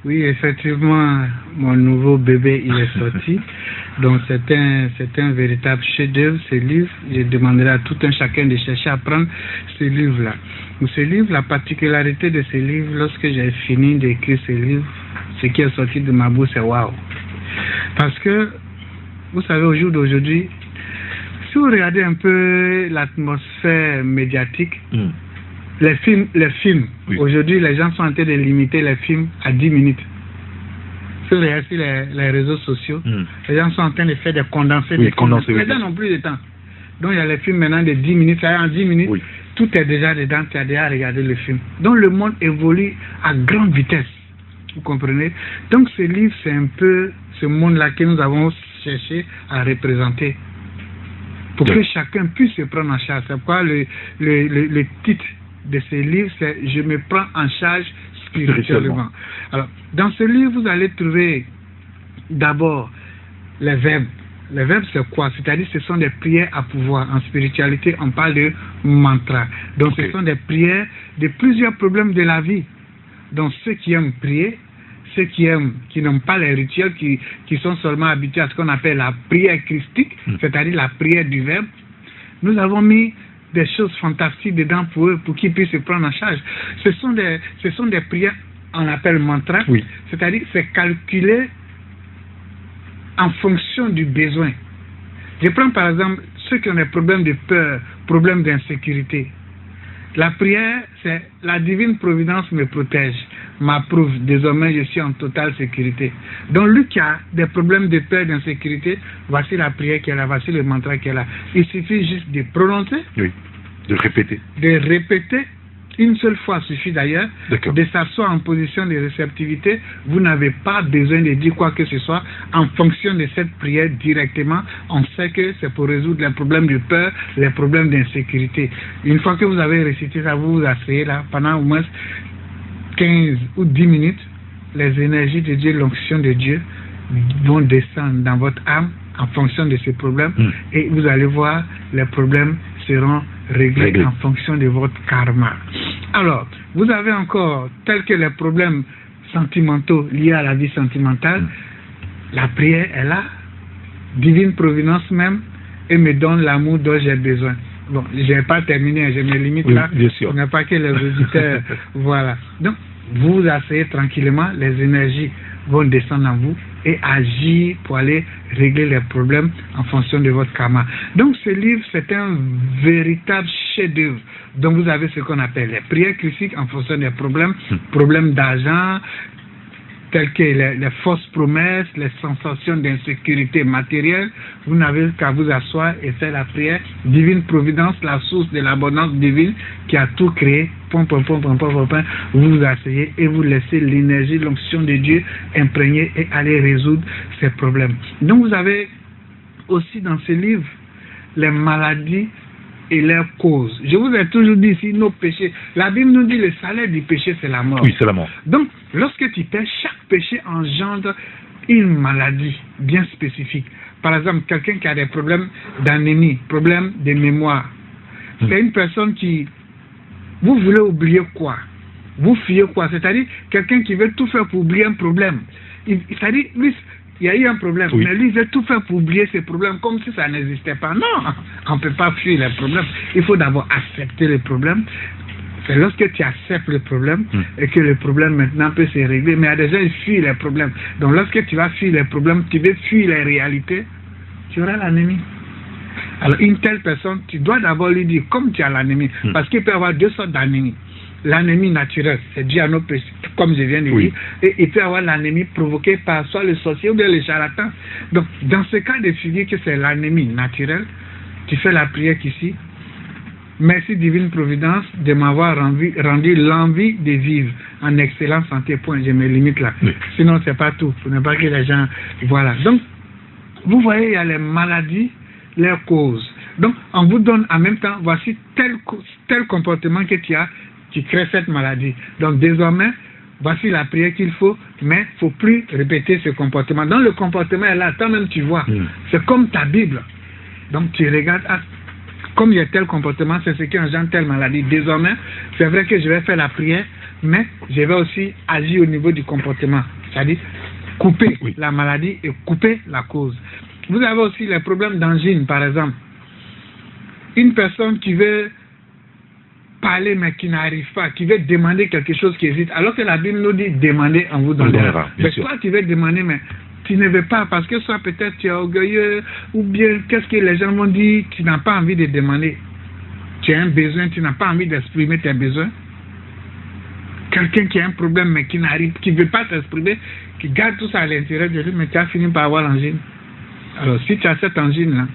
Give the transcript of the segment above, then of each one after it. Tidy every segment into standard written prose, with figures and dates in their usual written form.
Oui, effectivement, mon nouveau bébé, il est sorti. Donc, c'est un véritable chef-d'œuvre, ce livre. Je demanderai à tout un chacun de chercher à prendre ce livre-là. Ce livre, la particularité de ce livre, lorsque j'ai fini d'écrire ce livre, ce qui est sorti de ma bouche, c'est waouh. Parce que, vous savez, au jour d'aujourd'hui, si vous regardez un peu l'atmosphère médiatique, les films, oui. Aujourd'hui, les gens sont en train de limiter les films à 10 minutes. Si vous regardez sur les réseaux sociaux, les gens sont en train de faire des condensés. Les gens n'ont plus de temps. Donc, il y a les films maintenant de 10 minutes. Ça en 10 minutes, tout est déjà dedans. Tu as déjà regardé le film. Donc, le monde évolue à grande vitesse. Vous comprenez? Donc, ce livre, c'est un peu ce monde-là que nous avons cherché à représenter. Pour que chacun puisse se prendre en charge. C'est pourquoi le titre de ce livre, c'est « Je me prends en charge spirituellement ». Alors, dans ce livre, vous allez trouver d'abord les verbes. Les verbes, c'est quoi? C'est-à-dire, ce sont des prières à pouvoir. En spiritualité, on parle de mantra. Donc, ce sont des prières de plusieurs problèmes de la vie. Donc, ceux qui aiment prier, ceux qui n'ont pas les rituels, qui sont seulement habitués à ce qu'on appelle la prière christique, c'est-à-dire la prière du verbe, nous avons mis des choses fantastiques dedans pour eux, pour qu'ils puissent se prendre en charge. Ce sont des prières, on appelle mantra, c'est-à-dire c'est calculé en fonction du besoin. Je prends par exemple ceux qui ont des problèmes de peur, problèmes d'insécurité. La prière, c'est « La divine providence me protège, m'approuve, désormais je suis en totale sécurité ». Donc lui qui a des problèmes de peur, d'insécurité, voici la prière qui est là, voici le mantra qui est là. Il suffit juste de prononcer, de répéter. De répéter, une seule fois suffit d'ailleurs, de s'asseoir en position de réceptivité. Vous n'avez pas besoin de dire quoi que ce soit. En fonction de cette prière directement, on sait que c'est pour résoudre les problèmes de peur, les problèmes d'insécurité. Une fois que vous avez récité ça, vous vous asseyez là, pendant au moins 15 ou 10 minutes, les énergies de Dieu, l'onction de Dieu vont descendre dans votre âme en fonction de ces problèmes et vous allez voir, les problèmes seront réglés en fonction de votre karma. Alors, vous avez encore, tels que les problèmes sentimentaux liés à la vie sentimentale, la prière est là, divine providence même, et me donne l'amour dont j'ai besoin. Bon, je n'ai pas terminé, je me limite là, on n'a pas que les auditeurs, voilà. Donc, vous vous asseyez tranquillement, les énergies vont descendre en vous et agir pour aller régler les problèmes en fonction de votre karma. Donc ce livre, c'est un véritable chef-d'œuvre. Donc vous avez ce qu'on appelle les prières christiques en fonction des problèmes, problèmes d'argent, tels que les fausses promesses, les sensations d'insécurité matérielle. Vous n'avez qu'à vous asseoir et faire la prière. Divine providence, la source de l'abondance divine qui a tout créé. Vous vous asseyez et vous laissez l'énergie, l'onction de Dieu imprégner et aller résoudre ces problèmes. Donc vous avez aussi dans ce livre les maladies et leurs causes. Je vous ai toujours dit ici, nos péchés. La Bible nous dit le salaire du péché, c'est la mort. Oui, c'est la mort. Donc, lorsque tu pèches, chaque péché engendre une maladie bien spécifique. Par exemple, quelqu'un qui a des problèmes d'anémie, problèmes de mémoire. C'est une personne qui... Vous voulez oublier quoi? Vous fuyez quoi? C'est-à-dire, quelqu'un qui veut tout faire pour oublier un problème. C'est-à-dire, lui... Il y a eu un problème, mais lui, il veut tout faire pour oublier ces problèmes comme si ça n'existait pas. Non, on ne peut pas fuir les problèmes. Il faut d'abord accepter les problèmes. C'est lorsque tu acceptes le problème et que le problème maintenant peut se régler. Mais il y a des gens qui fuient les problèmes. Donc lorsque tu vas fuir les problèmes, tu veux fuir les réalités, tu auras l'anémie. Alors une telle personne, tu dois d'abord lui dire comme tu as l'anémie. Parce qu'il peut y avoir deux sortes d'anémie. L'anémie naturelle, c'est dû à nos péchés, comme je viens de dire, et il peut y avoir l'anémie provoquée par soit le sorcier ou bien le charlatan. Donc, dans ce cas de figure que c'est l'anémie naturelle, tu fais la prière qu'ici. Merci divine providence de m'avoir rendu l'envie de vivre en excellente santé. Point, je me limite là. Sinon, c'est pas tout. Ce n'est pas que les gens... Voilà. Donc, vous voyez, il y a les maladies, leurs causes. Donc, on vous donne en même temps, voici tel comportement que tu as, qui crée cette maladie. Donc désormais, voici la prière qu'il faut, mais il ne faut plus répéter ce comportement. Donc le comportement est là, toi-même tu vois. C'est comme ta Bible. Donc tu regardes, comme il y a tel comportement, c'est ce qui engendre telle maladie. Désormais, c'est vrai que je vais faire la prière, mais je vais aussi agir au niveau du comportement. C'est-à-dire couper la maladie et couper la cause. Vous avez aussi les problèmes d'angine, par exemple. Une personne qui veut parler mais qui n'arrive pas, qui veut demander quelque chose qui hésite, alors que la Bible nous dit demander, on vous donnera. Mais toi tu veux demander, mais tu ne veux pas parce que soit peut-être tu es orgueilleux ou bien qu'est-ce que les gens vont dire, tu n'as pas envie de demander. Tu as un besoin, tu n'as pas envie d'exprimer tes besoins. Quelqu'un qui a un problème mais qui n'arrive, qui ne veut pas t'exprimer, qui garde tout ça à l'intérieur de lui, mais tu as fini par avoir l'angine. Alors si tu as cette angine-là,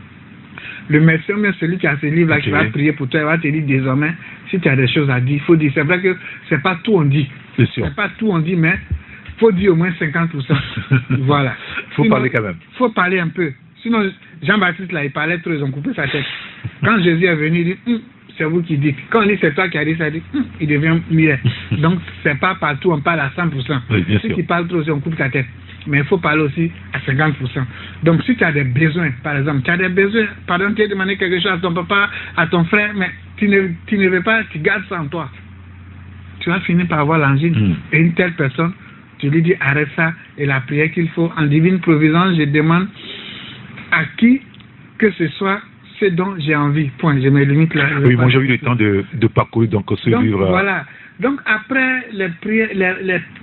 le médecin, mais celui qui a ce livre-là, qui va prier pour toi, il va te dire désormais, si tu as des choses à dire, il faut dire. C'est vrai que c'est pas tout on dit. C'est pas tout on dit, mais il faut dire au moins 50%. Voilà. Il faut parler quand même. Il faut parler un peu. Sinon, Jean-Baptiste, là, il parlait trop, ils ont coupé sa tête. Quand Jésus est venu, il dit, c'est vous qui dites. Quand on dit c'est toi qui as dit ça, il dit, il devient muet. Donc, c'est pas partout, on parle à 100%. Oui, bien si sûr. tu parles trop, on coupe ta tête. Mais il faut parler aussi à 50%. Donc, si tu as des besoins, par exemple, tu as des besoins, pardon, tu as demandé quelque chose à ton papa, à ton frère, mais tu ne veux pas, tu gardes ça en toi. Tu vas finir par avoir l'angine. Et une telle personne, tu lui dis arrête ça, et la prière qu'il faut, en divine providence, je demande à qui que ce soit ce dont j'ai envie. Point. Je me limite là. Oui, moi j'ai eu le temps de parcourir donc ce livre. Voilà. Donc après les prières,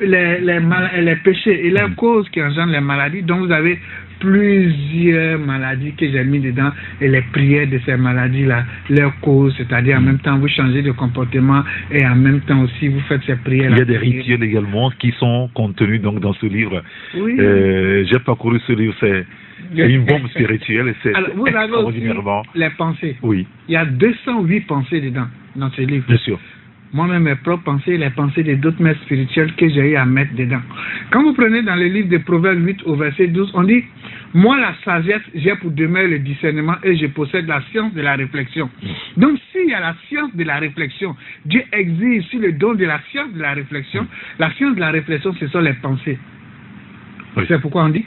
les péchés et les causes qui engendrent les maladies, donc vous avez plusieurs maladies que j'ai mis dedans et les prières de ces maladies-là, leurs causes, c'est-à-dire en même temps vous changez de comportement et en même temps aussi vous faites ces prières. Il y a des rituels également qui sont contenus donc dans ce livre. Oui. J'ai parcouru ce livre, c'est une bombe spirituelle et c'est extraordinairement. Les pensées. Oui. Il y a 208 pensées dedans dans ce livre. Bien sûr. Moi-même, mes propres pensées, les pensées de d'autres maîtres spirituels que j'ai eu à mettre dedans. Quand vous prenez dans le livre de Proverbes 8 au verset 12, on dit « Moi, la sagesse, j'ai pour demeure le discernement et je possède la science de la réflexion. » Donc, s'il y a la science de la réflexion, Dieu exige sur le don de la science de la réflexion. La science de la réflexion, ce sont les pensées. Oui. C'est pourquoi on dit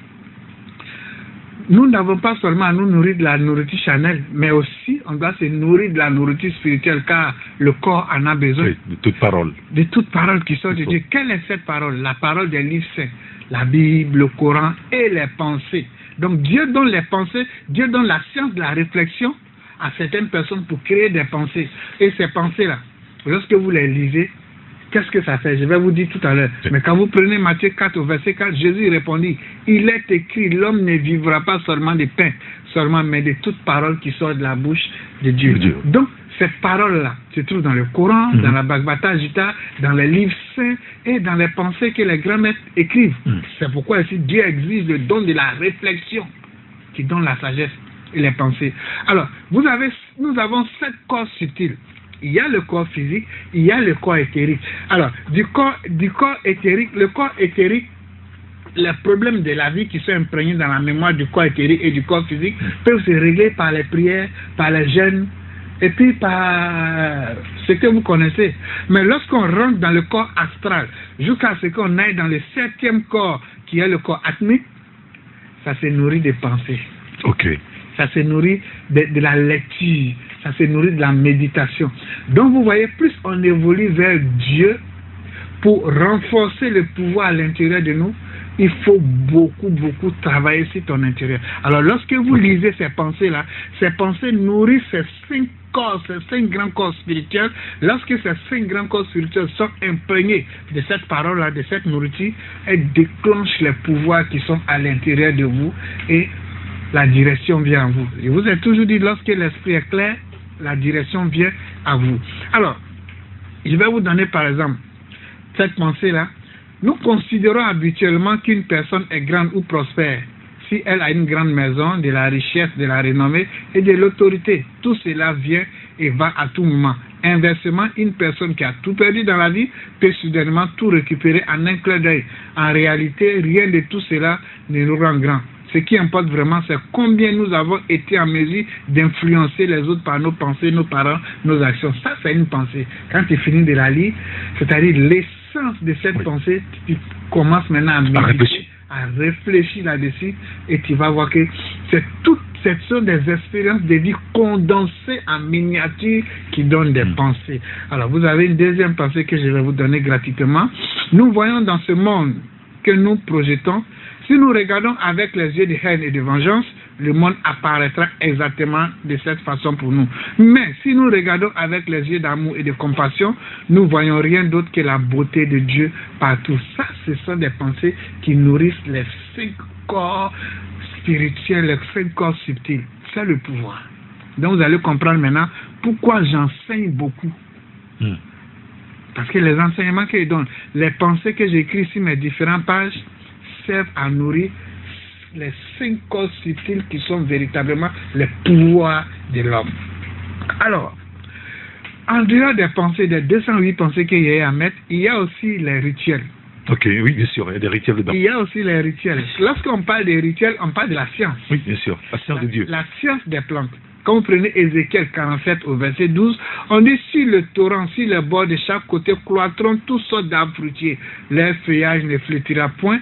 nous n'avons pas seulement à nous nourrir de la nourriture charnelle, mais aussi on doit se nourrir de la nourriture spirituelle, car le corps en a besoin. Oui, de toute parole. De toute parole qui sort de Dieu. Quelle est cette parole? La parole des livres saints, la Bible, le Coran et les pensées. Donc Dieu donne les pensées, Dieu donne la science de la réflexion à certaines personnes pour créer des pensées. Et ces pensées-là, lorsque vous les lisez, qu'est-ce que ça fait? Je vais vous dire tout à l'heure. Mais quand vous prenez Matthieu 4 au verset 4, Jésus répondit, il est écrit, l'homme ne vivra pas seulement de pain, seulement, mais de toute parole qui sort de la bouche de Dieu. Donc, cette parole-là se trouve dans le Coran, dans la Bhagavad Gita, dans les livres saints et dans les pensées que les grands maîtres écrivent. C'est pourquoi ici, Dieu exige le don de la réflexion qui donne la sagesse et les pensées. Alors, nous avons 7 corps subtils. Il y a le corps physique, il y a le corps éthérique. Alors, du corps éthérique, le corps éthérique, les problèmes de la vie qui sont imprégnés dans la mémoire du corps éthérique et du corps physique peuvent se régler par les prières, par les jeûnes, et puis par ce que vous connaissez. Mais lorsqu'on rentre dans le corps astral, jusqu'à ce qu'on aille dans le 7e corps, qui est le corps atmique, ça se nourrit des pensées. Ok. Ça se nourrit de la lecture, ça se nourrit de la méditation. Donc vous voyez, plus on évolue vers Dieu pour renforcer le pouvoir à l'intérieur de nous, il faut beaucoup travailler sur ton intérieur. Alors lorsque vous lisez ces pensées-là, ces pensées nourrissent ces 5 corps, ces 5 grands corps spirituels. Lorsque ces 5 grands corps spirituels sont imprégnés de cette parole-là, de cette nourriture, elles déclenchent les pouvoirs qui sont à l'intérieur de vous et la direction vient à vous. Je vous ai toujours dit, lorsque l'esprit est clair, la direction vient à vous. Alors, je vais vous donner par exemple cette pensée-là. Nous considérons habituellement qu'une personne est grande ou prospère si elle a une grande maison, de la richesse, de la renommée et de l'autorité. Tout cela vient et va à tout moment. Inversement, une personne qui a tout perdu dans la vie peut soudainement tout récupérer en un clin d'œil. En réalité, rien de tout cela ne nous rend grand. Ce qui importe vraiment, c'est combien nous avons été en mesure d'influencer les autres par nos pensées, nos paroles, nos actions. Ça, c'est une pensée. Quand tu finis de la lire, c'est-à-dire l'essence de cette pensée, tu commences maintenant à méditer, à réfléchir là-dessus, et tu vas voir que Ce sont des expériences de vie condensées en miniature qui donnent des pensées. Alors, vous avez une deuxième pensée que je vais vous donner gratuitement. Nous voyons dans ce monde que nous projetons, si nous regardons avec les yeux de haine et de vengeance, le monde apparaîtra exactement de cette façon pour nous. Mais si nous regardons avec les yeux d'amour et de compassion, nous voyons rien d'autre que la beauté de Dieu partout. Ça, ce sont des pensées qui nourrissent les 5 corps spirituels, les 5 corps subtils. C'est le pouvoir. Donc vous allez comprendre maintenant pourquoi j'enseigne beaucoup. Parce que les enseignements qu'ils donnent, les pensées que j'écris sur mes différentes pages servent à nourrir les 5 corps subtils qui sont véritablement les pouvoirs de l'homme. Alors, en dehors des pensées, des 208 pensées qu'il y a à mettre, il y a aussi les rituels. Ok, oui, bien sûr, il y a des rituels dedans. Il y a aussi les rituels. Lorsqu'on parle des rituels, on parle de la science. Oui, bien sûr, la science de Dieu. La science des plantes. Quand vous prenez Ézéchiel 47 au verset 12, on dit si le torrent, si les bords de chaque côté cloîtront toutes sortes d'arbres fruitiers, leur feuillage ne flétrira point,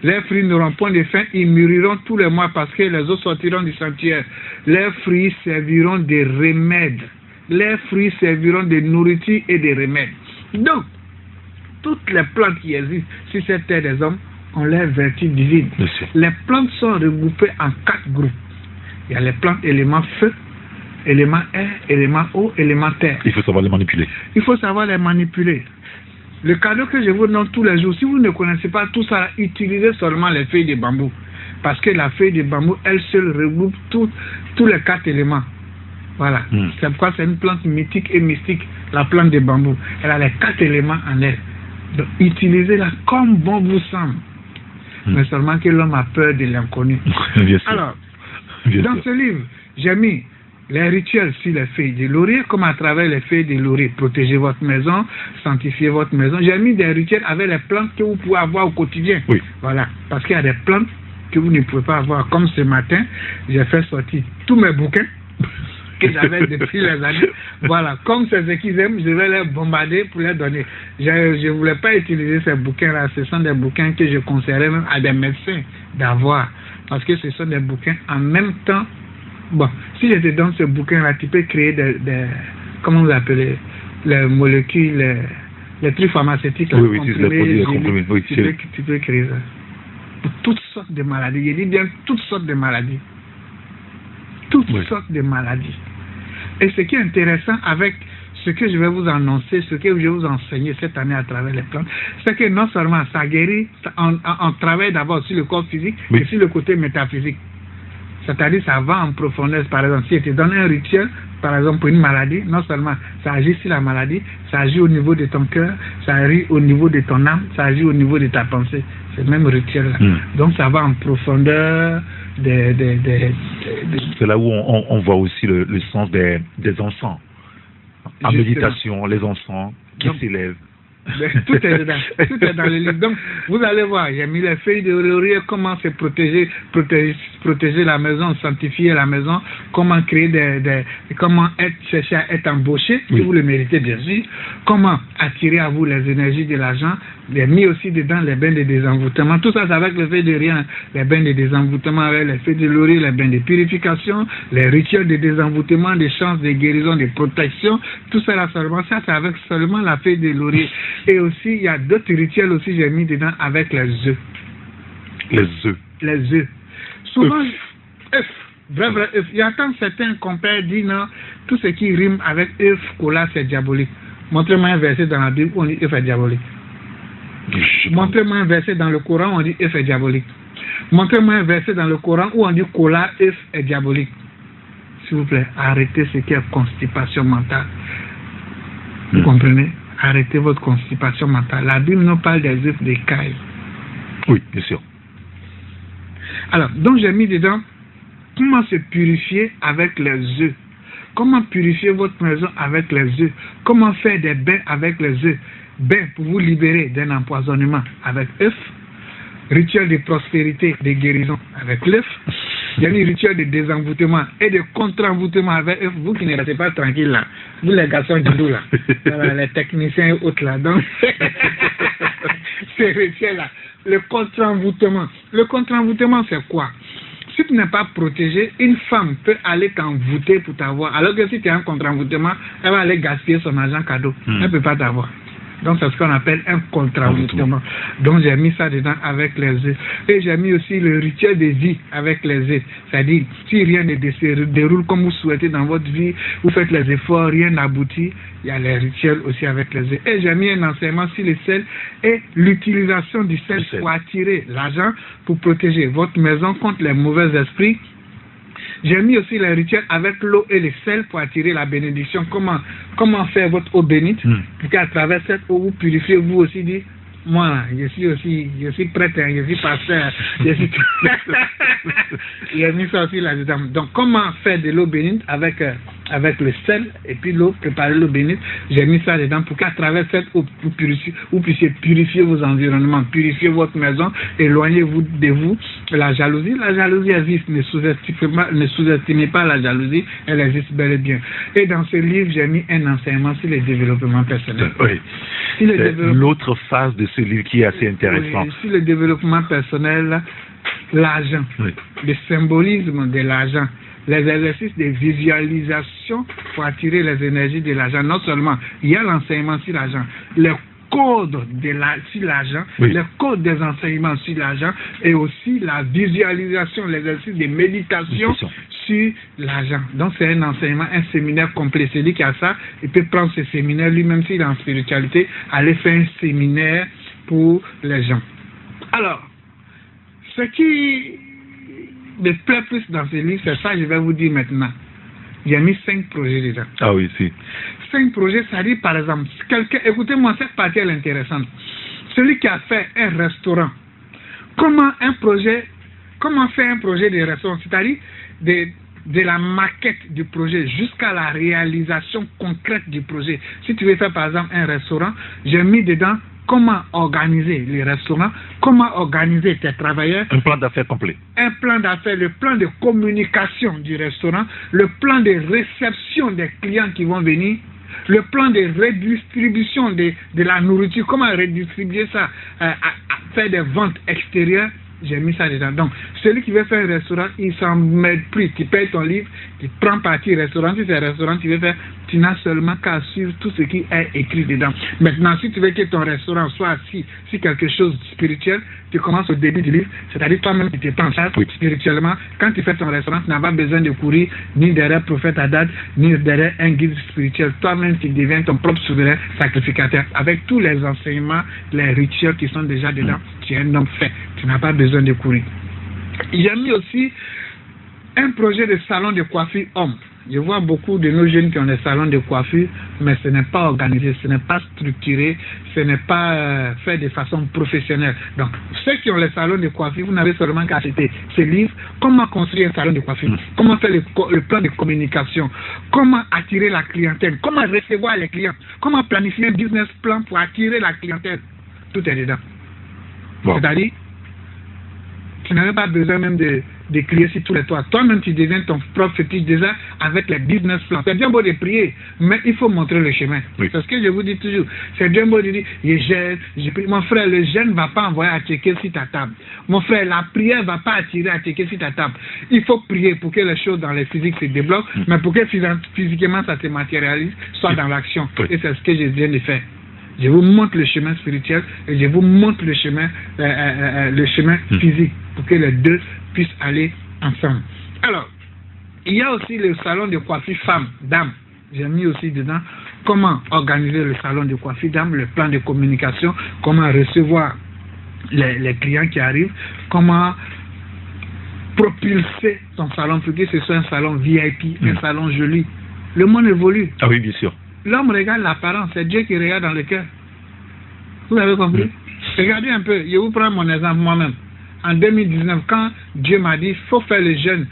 leurs fruits n'auront point de fin, ils mûriront tous les mois parce que les eaux sortiront du sanctuaire. Leurs fruits serviront de remèdes. Leurs fruits serviront de nourriture et de remèdes. Donc, toutes les plantes qui existent sur cette terre des hommes ont leurs vertus divines. Les plantes sont regroupées en 4 groupes. Il y a les plantes éléments feu, élément air, élément eau, élément terre. Il faut savoir les manipuler. Il faut savoir les manipuler. Le cadeau que je vous donne tous les jours, si vous ne connaissez pas tout ça, utilisez seulement les feuilles de bambou. Parce que la feuille de bambou, elle seule regroupe tous les 4 éléments. Voilà. C'est pourquoi c'est une plante mythique et mystique, la plante de bambou. Elle a les 4 éléments en elle. Donc, utilisez-la comme bon vous semble. Mais seulement que l'homme a peur de l'inconnu. Alors, dans ce livre, j'ai mis les rituels sur les feuilles de laurier, comme à travers les feuilles de laurier, protégez votre maison, sanctifiez votre maison. J'ai mis des rituels avec les plantes que vous pouvez avoir au quotidien. Oui. Voilà. Parce qu'il y a des plantes que vous ne pouvez pas avoir. Comme ce matin, j'ai fait sortir tous mes bouquins que j'avais depuis les années. Voilà. Comme c'est ce qu'ils aiment, je vais les bombarder pour les donner. Je ne voulais pas utiliser ces bouquins-là. Ce sont des bouquins que je conseillerais même à des médecins d'avoir. Parce que ce sont des bouquins en même temps. Bon, si je te donne ce bouquin-là, tu peux créer des comment vous appelez, les molécules, les trucs pharmaceutiques. Oui, oui, les comprimés. Oui, tu peux créer ça. Pour toutes sortes de maladies. Je dis bien toutes sortes de maladies. Toutes sortes de maladies. Et ce qui est intéressant avec ce que je vais vous annoncer, ce que je vais vous enseigner cette année à travers les plantes, c'est que non seulement ça guérit, on travaille d'abord sur le corps physique, mais sur le côté métaphysique. C'est-à-dire ça va en profondeur. Par exemple, si je te donne un rituel, par exemple pour une maladie, non seulement ça agit sur la maladie, ça agit au niveau de ton cœur, ça agit au niveau de ton âme, ça agit au niveau de ta pensée. C'est le même rituel-là. Donc ça va en profondeur. C'est là où on voit aussi le sens des encens. En méditation, les encens qui s'élèvent. Tout est dedans. Tout est dans le livre. Donc, vous allez voir, j'ai mis les feuilles de laurier, comment se protéger la maison, sanctifier la maison, comment créer comment chercher à être embauché, si vous le méritez bien sûr, comment attirer à vous les énergies de l'argent, j'ai mis aussi dedans les bains de désenvoûtement. Tout ça, c'est avec les feuilles de rien, les bains de désenvoûtement, avec les feuilles de laurier, les bains de purification, les rituels de désenvoûtement, des chances de guérison, de protection, tout ça là seulement, ça c'est avec seulement la feuille de laurier. Et aussi, il y a d'autres rituels aussi, j'ai mis dedans avec les œufs. Les œufs. Les œufs. Souvent, œufs. Vrai œufs. Il y a tant certains compères disent non, tout ce qui rime avec œuf, cola, c'est diabolique. Montrez-moi un verset dans la Bible où on dit œuf est diabolique. Montrez-moi un verset dans le Coran où on dit œuf est diabolique. Montrez-moi un verset dans le Coran où on dit cola, œuf est diabolique. S'il vous plaît, arrêtez ce qui est constipation mentale. Vous comprenez? Arrêtez votre constipation mentale. La Bible nous parle des œufs d'écailles. Oui, bien sûr. Alors, donc j'ai mis dedans comment se purifier avec les œufs. Comment purifier votre maison avec les œufs. Comment faire des bains avec les œufs. Bains pour vous libérer d'un empoisonnement avec œufs. Rituel de prospérité, de guérison avec l'œuf. Il y a des rituels de désenvoûtement et de contre-envoûtement avec œuf. Vous qui ne restez pas tranquille là. Vous les garçons du dos là. Voilà, les techniciens et autres là. Donc, ces rituels là. Le contre-envoûtement. Le contre-envoûtement c'est quoi? Si tu n'es pas protégé, une femme peut aller t'envoûter pour t'avoir. Alors que si tu es en contre-envoûtement, elle va aller gaspiller son argent cadeau. Elle ne peut pas t'avoir. Donc c'est ce qu'on appelle un contre-envoûtement. Donc j'ai mis ça dedans avec les œufs. Et j'ai mis aussi le rituel de vie avec les œufs. C'est-à-dire, si rien ne se déroule comme vous souhaitez dans votre vie, vous faites les efforts, rien n'aboutit, il y a les rituels aussi avec les œufs. Et j'ai mis un enseignement sur le sel et l'utilisation du sel pour attirer l'argent, pour protéger votre maison contre les mauvais esprits. J'ai mis aussi les rituels avec l'eau et le sel pour attirer la bénédiction. Comment faire votre eau bénite pour qu'à travers cette eau, vous purifiez vous aussi. Dit, moi, je suis prêtre, je suis pasteur, j'ai mis ça aussi là-dedans. Donc, comment faire de l'eau bénite avec le sel et puis l'eau, préparer l'eau bénite. J'ai mis ça dedans pour qu'à travers cette eau, vous puissiez purifier vos environnements, purifier votre maison, éloignez-vous de vous la jalousie. La jalousie existe, ne sous-estimez pas la jalousie, elle existe bel et bien. Et dans ce livre, j'ai mis un enseignement sur le développement personnel. Oui. C'est l'autre phase de ce livre qui est assez intéressant. Oui, sur le développement personnel, l'argent, le symbolisme de l'argent, les exercices de visualisation pour attirer les énergies de l'argent. Non seulement, il y a l'enseignement sur l'argent, le code sur l'argent, le code des enseignements sur l'argent et aussi la visualisation, l'exercice de méditation sur l'argent. Donc c'est un enseignement, un séminaire complet. Celui qui a ça, il peut prendre ce séminaire lui-même s'il est en spiritualité, aller faire un séminaire pour les gens. Alors, ce qui me plaît plus dans ce livre, c'est ça que je vais vous dire maintenant. J'ai mis 5 projets dedans. Ah oui, si. 5 projets, ça dit par exemple, écoutez-moi, cette partie elle est intéressante. Celui qui a fait un restaurant, comment faire un projet de restaurant, c'est-à-dire de la maquette du projet jusqu'à la réalisation concrète du projet. Si tu veux faire par exemple un restaurant, j'ai mis dedans comment organiser les restaurants, comment organiser tes travailleurs. Un plan d'affaires complet. Un plan d'affaires, le plan de communication du restaurant, le plan de réception des clients qui vont venir, le plan de redistribution de la nourriture, comment redistribuer ça, faire des ventes extérieures. J'ai mis ça dedans. Donc, celui qui veut faire un restaurant, il s'en met plus. Tu payes ton livre, tu prends parti restaurant. Si c'est un restaurant tu veux faire, tu n'as seulement qu'à suivre tout ce qui est écrit dedans. Maintenant, si tu veux que ton restaurant soit assis sur quelque chose de spirituel, tu commences au début du livre, c'est-à-dire toi-même tu te prends en charge spirituellement. Quand tu fais ton restaurant, tu n'as pas besoin de courir ni derrière prophète Hadad, ni derrière un guide spirituel. Toi-même, tu deviens ton propre souverain sacrificateur. Avec tous les enseignements, les rituels qui sont déjà dedans, tu es un homme fait. Tu n'as pas besoin de courir. J'ai mis aussi un projet de salon de coiffure homme. Je vois beaucoup de nos jeunes qui ont des salons de coiffure, mais ce n'est pas organisé, ce n'est pas structuré, ce n'est pas fait de façon professionnelle. Donc, ceux qui ont les salons de coiffure, vous n'avez seulement qu'à acheter ce livre, comment construire un salon de coiffure, comment faire le plan de communication, comment attirer la clientèle, comment recevoir les clients, comment planifier un business plan pour attirer la clientèle. Tout est dedans. Bon. C'est-à-dire, tu n'avais pas besoin même de crier sur tous les toits. Toi-même, tu deviens ton propre fétiche déjà avec les business plans. C'est bien beau de prier, mais il faut montrer le chemin. C'est ce que je vous dis toujours. C'est bien beau de dire, je gêne, mon frère, le jeûne ne va pas envoyer à checker sur ta table. Mon frère, la prière ne va pas attirer à checker sur ta table. Il faut prier pour que les choses dans les physiques se débloquent, mais pour que physiquement ça se matérialise, soit dans l'action. Et c'est ce que je viens de faire. Je vous montre le chemin spirituel et je vous montre le chemin physique pour que les deux puissent aller ensemble. Alors, il y a aussi le salon de coiffure femmes, dames. J'ai mis aussi dedans comment organiser le salon de coiffure dames, le plan de communication, comment recevoir les clients qui arrivent, comment propulser ton salon pour que ce soit un salon VIP, un salon joli. Le monde évolue. Ah oui, bien sûr. L'homme regarde l'apparence, c'est Dieu qui regarde dans le cœur. Vous avez compris? Regardez un peu, je vous prends mon exemple moi-même. En 2019, quand Dieu m'a dit, il faut faire le jeûne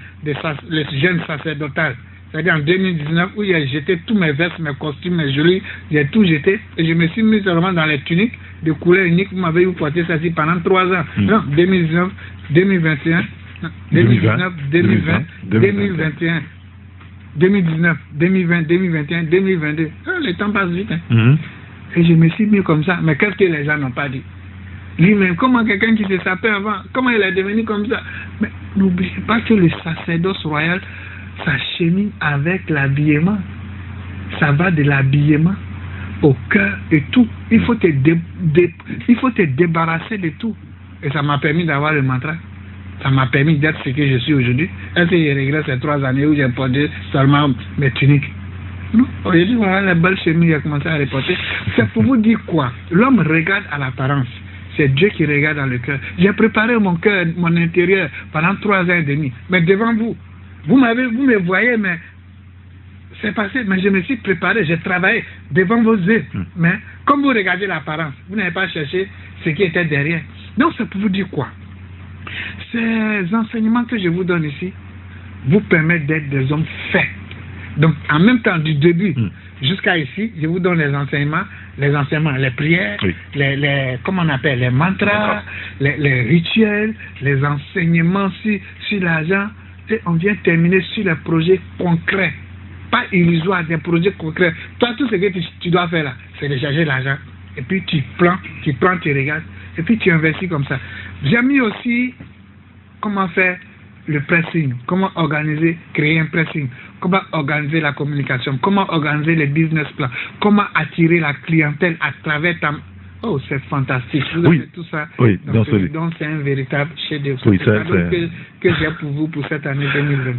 sacerdotal, c'est-à-dire en 2019, où j'ai jeté tous mes vestes, mes costumes, mes jolis, j'ai tout jeté, et je me suis mis seulement dans les tuniques de couleur unique, vous m'avez eu porter ça ici pendant 3 ans. Non, 2019, 2021, 2019, 2020, 2021. 2019, 2020, 2021, 2022. Le temps passe vite. Et je me suis mis comme ça. Mais qu'est-ce que les gens n'ont pas dit? Lui-même, comment quelqu'un qui se sapait avant, comment il est devenu comme ça? Mais n'oubliez pas que le sacerdoce royal, ça chemine avec l'habillement. Ça va de l'habillement au cœur et tout. Il faut te débarrasser de tout. Et ça m'a permis d'avoir le mantra. Ça m'a permis d'être ce que je suis aujourd'hui. Est-ce que je regrette ces 3 années où j'ai porté seulement mes tuniques? Non. Aujourd'hui, voilà la belle chemise, j'ai commencé à reporter. C'est pour vous dire quoi? L'homme regarde à l'apparence. C'est Dieu qui regarde dans le cœur. J'ai préparé mon cœur, mon intérieur pendant 3 ans et demi. Mais devant vous, vous me voyez, mais c'est passé. Mais je me suis préparé, j'ai travaillé devant vos yeux. Mais comme vous regardez l'apparence, vous n'avez pas cherché ce qui était derrière. Donc c'est pour vous dire quoi? Ces enseignements que je vous donne ici vous permettent d'être des hommes faits. Donc en même temps, du début jusqu'à ici, je vous donne les enseignements, les prières, comment on appelle, les mantras, les rituels, les enseignements sur l'argent. Et on vient terminer sur les projets concrets, pas illusoires, des projets concrets. Toi, tout ce que tu dois faire là, c'est de chercher l'argent. Et puis tu prends, tu regardes, et puis tu investis comme ça. J'ai mis aussi comment faire le pressing, comment organiser, créer un pressing, comment organiser la communication, comment organiser les business plans, comment attirer la clientèle à travers ta... Oh, c'est fantastique. Vous avez tout ça. Oui, donc c'est un véritable chef-d'œuvre. Oui, que j'ai pour vous pour cette année 2020.